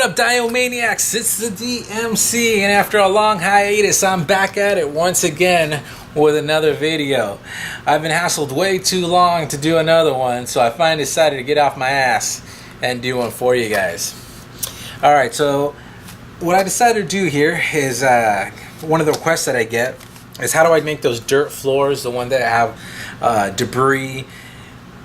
up, Diomaniacs? It's the DMC, and after a long hiatus, I'm back at it once again with another video. I've been hassled way too long to do another one, so I finally decided to get off my ass and do one for you guys. Alright, so what I decided to do here is one of the requests that I get is how do I make those dirt floors, the one that have debris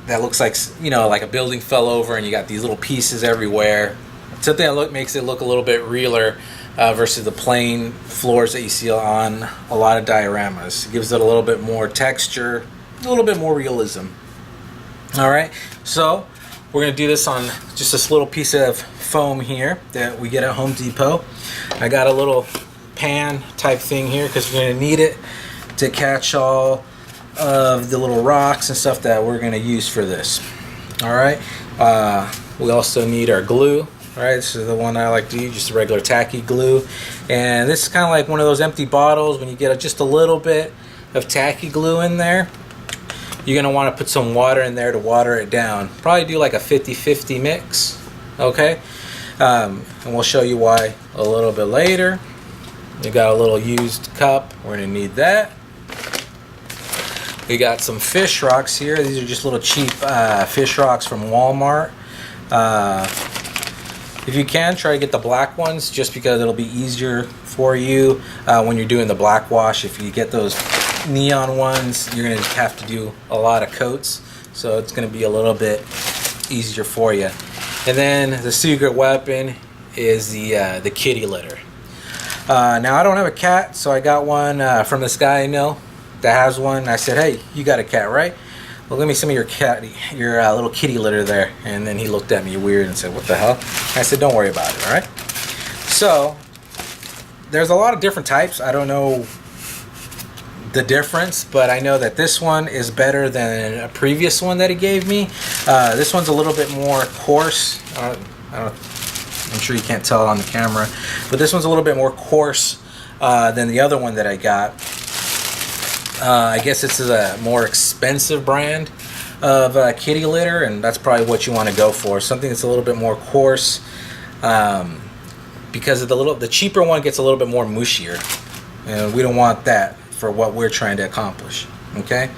that looks like, you know, like a building fell over and you got these little pieces everywhere. Something that makes it look a little bit realer versus the plain floors that you see on a lot of dioramas. It gives it a little bit more texture, a little bit more realism. Alright, so we're going to do this on just this little piece of foam here that we get at Home Depot. I got a little pan type thing here because we're going to need it to catch all of the little rocks and stuff that we're going to use for this. Alright, we also need our glue. Alright, this is the one I like to use, just a regular tacky glue. And this is kind of like one of those empty bottles. When you get just a little bit of tacky glue in there, you're going to want to put some water in there to water it down. Probably do like a 50-50 mix. Okay, and we'll show you why a little bit later. We got a little used cup. We're going to need that. We got some fish rocks here. These are just little cheap fish rocks from Walmart. If you can, try to get the black ones just because it'll be easier for you when you're doing the black wash. If you get those neon ones, you're going to have to do a lot of coats. So it's going to be a little bit easier for you. And then the secret weapon is the kitty litter. Now I don't have a cat, so I got one from this guy I know that has one. I said, hey, you got a cat, right? Well, give me some of your little kitty litter there. And then he looked at me weird and said, what the hell? I said, don't worry about it, all right? So there's a lot of different types. I don't know the difference, but I know that this one is better than a previous one that he gave me. This one's a little bit more coarse. I'm sure you can't tell it on the camera, but this one's a little bit more coarse than the other one that I got. I guess this is a more expensive brand of kitty litter, and that's probably what you want to go for. Something that's a little bit more coarse, because the cheaper one gets a little bit more mushier, and we don't want that for what we're trying to accomplish. Okay.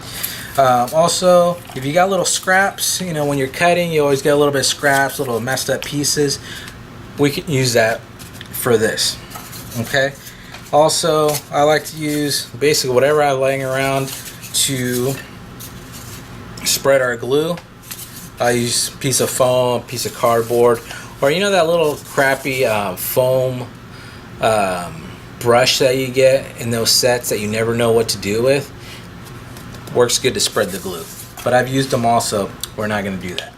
Also, if you got little scraps, you know, when you're cutting, you always get a little bit of scraps, little messed up pieces. We can use that for this. Okay. Also, I like to use basically whatever I'm laying around to spread our glue. I use a piece of foam, a piece of cardboard, or you know that little crappy foam brush that you get in those sets that you never know what to do with. Works good to spread the glue. But I've used them also. We're not going to do that.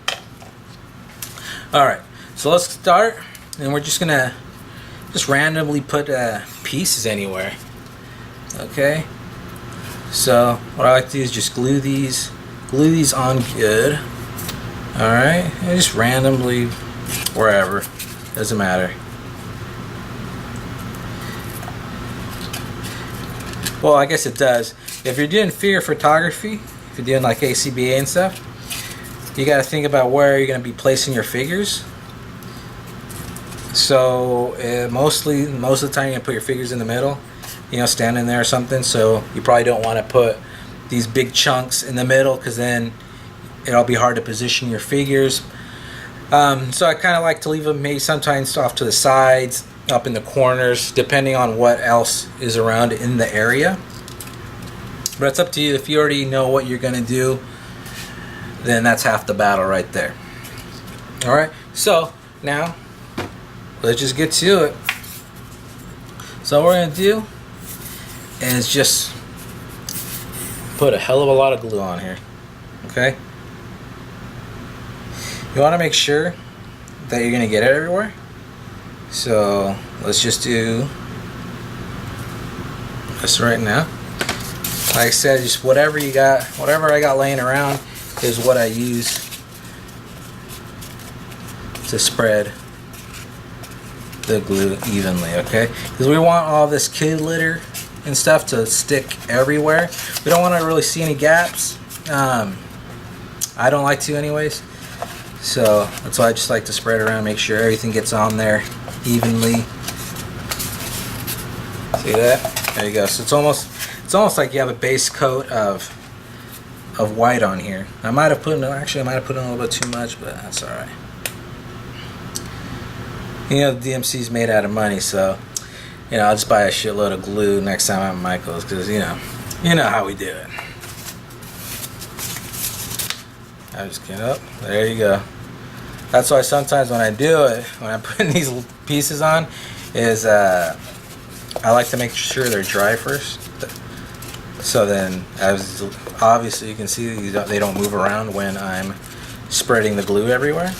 Alright, so let's start. And we're just going to randomly put pieces anywhere. Okay, so what I like to do is just glue these on good. Alright, and just randomly wherever, doesn't matter. Well, I guess it does. If you're doing figure photography, if you're doing like ACBA and stuff, you got to think about where you're going to be placing your figures. So most of the time you're going to put your figures in the middle, you know, standing there or something. So you probably don't want to put these big chunks in the middle because then it'll be hard to position your figures. So I kind of like to leave them maybe sometimes off to the sides, up in the corners, depending on what else is around in the area. But it's up to you. If you already know what you're going to do, then that's half the battle right there. Alright, so now let's just get to it. So what we're going to do is just put a hell of a lot of glue on here. Okay? You want to make sure that you're going to get it everywhere. So let's just do this right now. Like I said, just whatever you got, whatever I got laying around is what I use to spread the glue evenly. Okay, because we want all this kitty litter and stuff to stick everywhere. We don't want to really see any gaps. I don't like to anyways, so that's why I just like to spread around, make sure everything gets on there evenly. See that? There you go. So it's almost like you have a base coat of white on here. I might have put in a little bit too much, but that's all right. You know, the DMC is made out of money, so you know, I'll just buy a shitload of glue next time I'm at Michael's, because you know how we do it. I just get up. There you go. That's why sometimes when I do it, when I put these pieces on, is I like to make sure they're dry first. So then, as obviously you can see, they don't move around when I'm spreading the glue everywhere.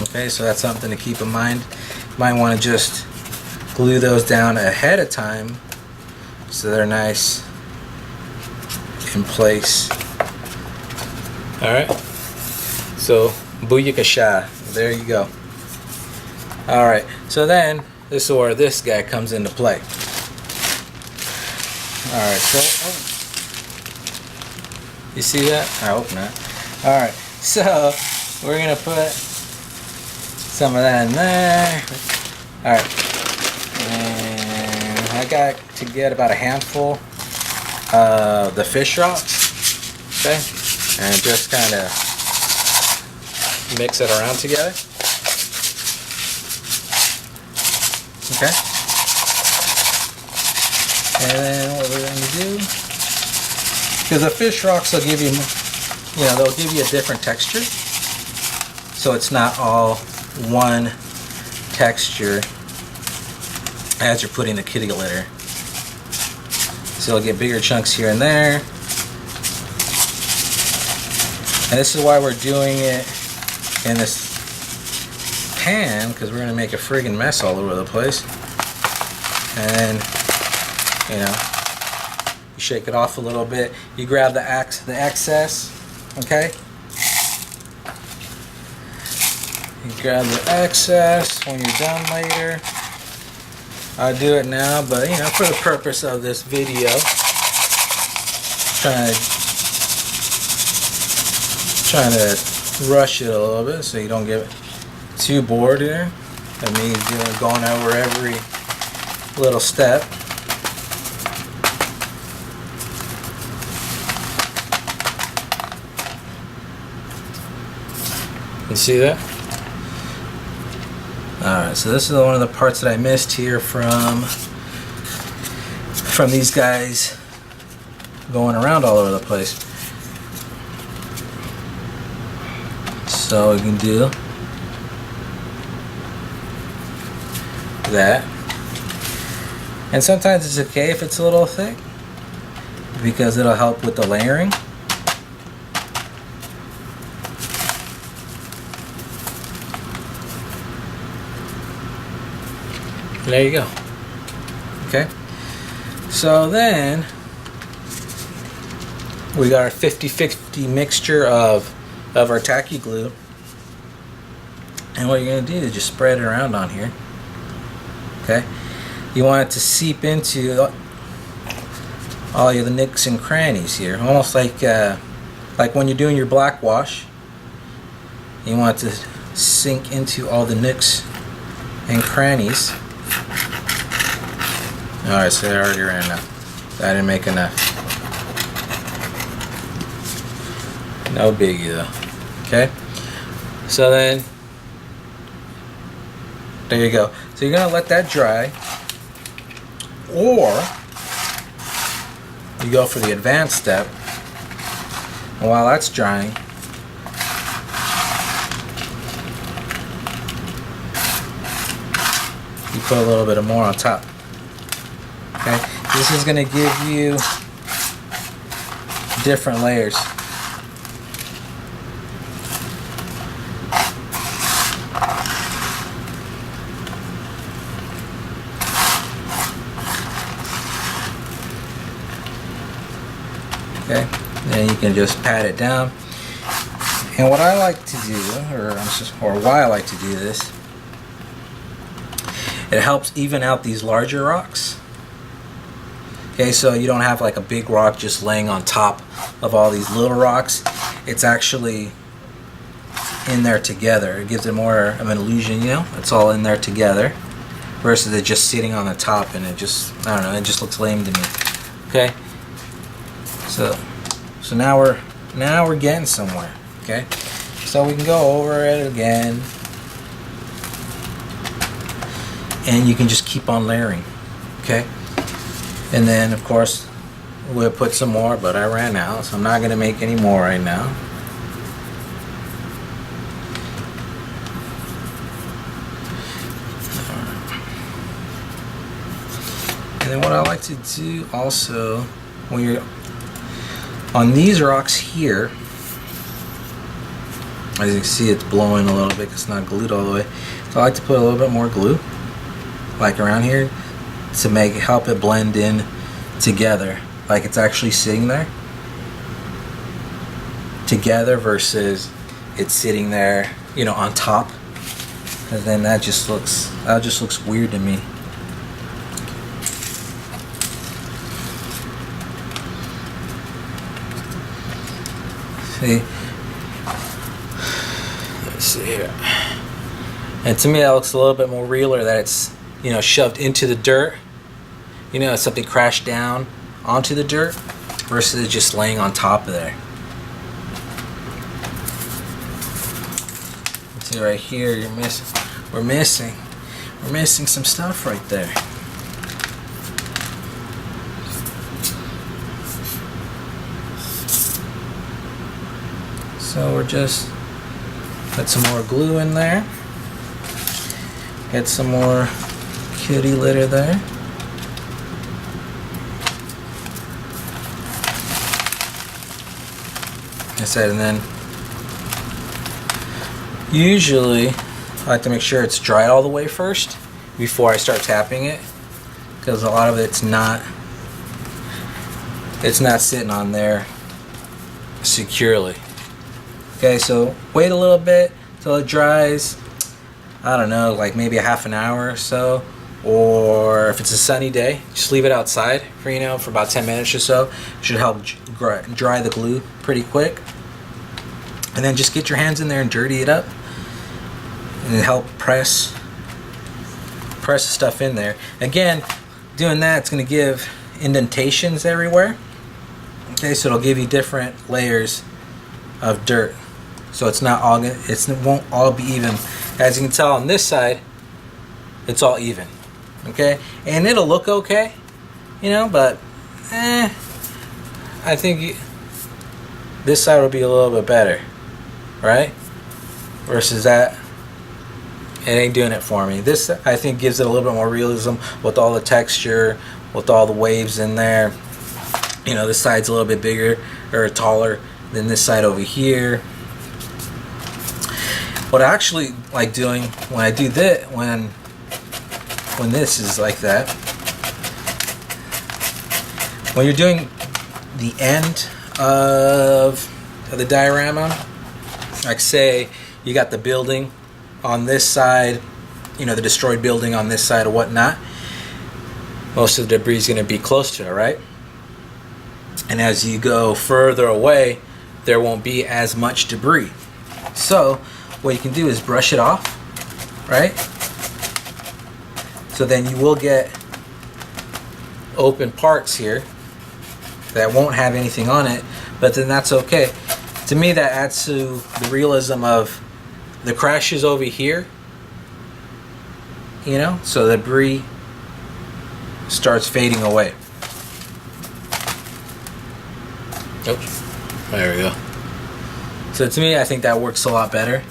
Okay, so that's something to keep in mind. You might want to just glue those down ahead of time so they're nice in place. Alright, so booyakasha, there you go. Alright, so then this is where this guy comes into play. Alright, so you see that? I hope not. Alright, so we're gonna put some of that in there. Alright, and I got to get about a handful of the fish rocks, okay, and just kind of mix it around together. Okay, and then what we're going to do, because the fish rocks will give you, they'll give you a different texture, so it's not all one texture as you're putting the kitty litter. So you'll get bigger chunks here and there. And this is why we're doing it in this pan, because we're going to make a friggin' mess all over the place. And then, you shake it off a little bit. You grab the excess, okay? You grab the excess when you're done later. I'll do it now, but for the purpose of this video, trying to rush it a little bit so you don't get too bored here. That means going over every little step. You see that? Alright, so this is one of the parts that I missed here from these guys going around all over the place. So we can do that. And sometimes it's okay if it's a little thick, because it'll help with the layering. There you go. Okay. So then we got our 50-50 mixture of our tacky glue. And what you're going to do is just spread it around on here. Okay. You want it to seep into all of the nicks and crannies here, almost like when you're doing your black wash. You want it to sink into all the nooks and crannies. Alright, so they already ran enough. I didn't make enough. No biggie though. Okay? So then, there you go. So you're going to let that dry. Or, you go for the advanced step. And while that's drying, you put a little bit more on top. Okay, this is going to give you different layers. Okay, then you can just pat it down. And what I like to do, or why I like to do this, it helps even out these larger rocks. Okay, so you don't have like a big rock just laying on top of all these little rocks. It's actually in there together. It gives it more of an illusion, you know, it's all in there together, versus it just sitting on the top and it just, I don't know, it just looks lame to me. Okay, so now we're getting somewhere. Okay, so we can go over it again, and you can just keep on layering. Okay, and then of course we'll put some more, but I ran out, so I'm not going to make any more right now. And then what I like to do also, when you're on these rocks here, as you can see, it's blowing a little bit because it's not glued all the way. So I like to put a little bit more glue, like around here, to help it blend in together, like it's actually sitting there together versus it's sitting there, you know, on top. And then that just looks weird to me. See, let's see here. And to me, that looks a little bit more realer, that it's, you know, shoved into the dirt. You know, something crashed down onto the dirt versus it just laying on top of there. See right here, we're missing some stuff right there. So we're just put some more glue in there. Get some more kitty litter there. Like I said, and then usually I like to make sure it's dry all the way first before I start tapping it, because a lot of it's not sitting on there securely. Okay, so wait a little bit till it dries. I don't know, like maybe a half an hour or so, or if it's a sunny day, just leave it outside for, you know, for about 10 minutes or so. It should help dry the glue pretty quick. And then just get your hands in there and dirty it up, and help press the stuff in there. Again, doing that, it's going to give indentations everywhere. Okay, so it'll give you different layers of dirt, so it won't all be even. As you can tell on this side, it's all even. Okay, and it'll look okay, you know, but I think this side will be a little bit better, right? Versus that, it ain't doing it for me. This, I think, gives it a little bit more realism with all the texture, with all the waves in there. You know, this side's a little bit bigger or taller than this side over here. What I actually like doing when I do this, when this is like that, when you're doing the end of the diorama, like say you got the building on this side, you know, the destroyed building on this side or whatnot, most of the debris is going to be close to it, right? And as you go further away, there won't be as much debris. So what you can do is brush it off, right? So then you will get open parts here that won't have anything on it, but then that's okay. To me, that adds to the realism of the crashes over here, you know, so the debris starts fading away. Oops. There we go. So to me, I think that works a lot better.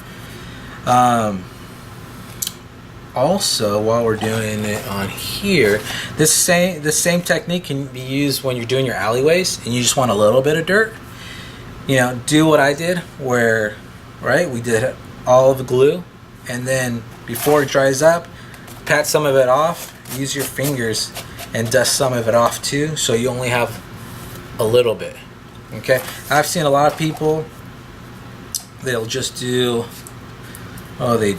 Also, while we're doing it on here, the same technique can be used when you're doing your alleyways and you just want a little bit of dirt. You know, do what I did, where, right, we did all of the glue, and then before it dries up, pat some of it off, use your fingers and dust some of it off too, so you only have a little bit. Okay, I've seen a lot of people, they'll just do, oh, they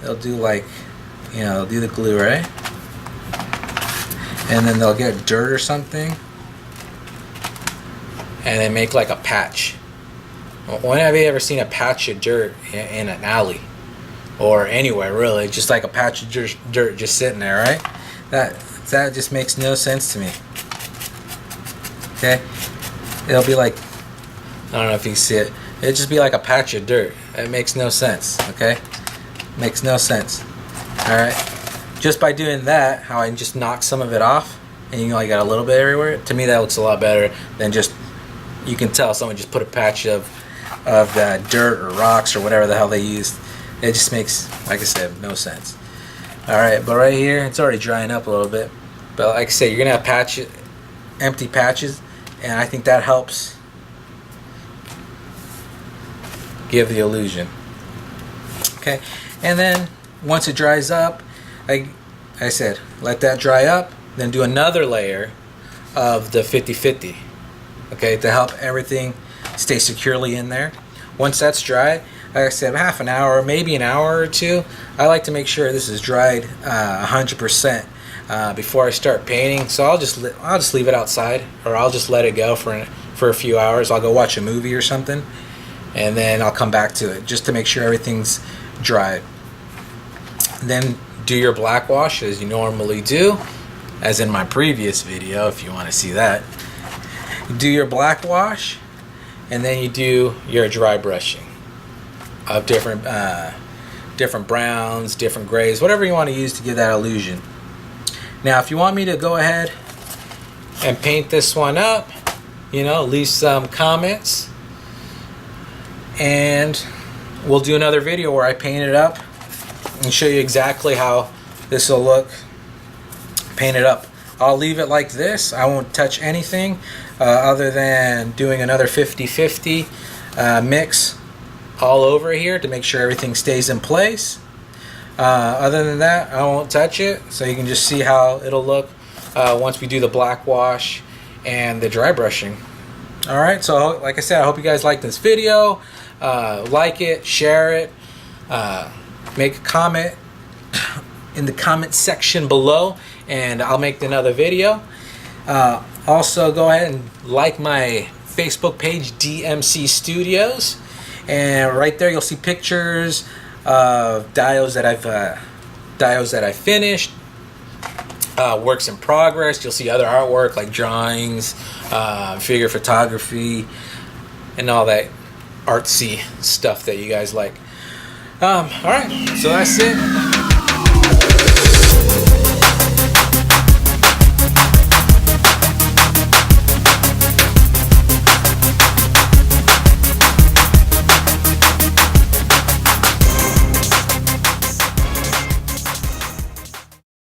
they'll do like, you know, they'll do the glue, right? And then they'll get dirt or something, and then make like a patch. When have you ever seen a patch of dirt in an alley or anywhere really? Just like a patch of dirt just sitting there, right? That just makes no sense to me. Okay, it'll be like, I don't know if you see it. It'd just be like a patch of dirt. It makes no sense. Okay, makes no sense. All right, just by doing that, how I just knock some of it off, and you only got a little bit everywhere. To me, that looks a lot better than just, you can tell someone just put a patch of dirt or rocks or whatever the hell they used. It just makes, like I said, no sense. All right, but right here, it's already drying up a little bit. But like I said, you're gonna have patches, empty patches, and I think that helps give the illusion. Okay, and then once it dries up, like I said, let that dry up, then do another layer of the 50-50, okay, to help everything stay securely in there. Once that's dry, like I said, half an hour, maybe an hour or two, I like to make sure this is dried 100% before I start painting. So I'll just leave it outside, or I'll just let it go for a few hours. I'll go watch a movie or something, and then I'll come back to it just to make sure everything's dry. Then do your black wash as you normally do, as in my previous video if you want to see that. Do your black wash, and then you do your dry brushing of different browns, different grays, whatever you want to use to give that illusion. Now if you want me to go ahead and paint this one up, you know, leave some comments, and we'll do another video where I paint it up and show you exactly how this will look painted up. I'll leave it like this. I won't touch anything other than doing another 50-50 mix all over here to make sure everything stays in place. Other than that, I won't touch it, so you can just see how it'll look once we do the black wash and the dry brushing. Alright, so like I said, I hope you guys like this video. Like it, share it, make a comment in the comment section below, and I'll make another video. Also go ahead and like my Facebook page, DMC Studios, and right there you'll see pictures of diodes that I've finished, works in progress. You'll see other artwork like drawings, figure photography, and all that artsy stuff that you guys like. Alright, so that's it.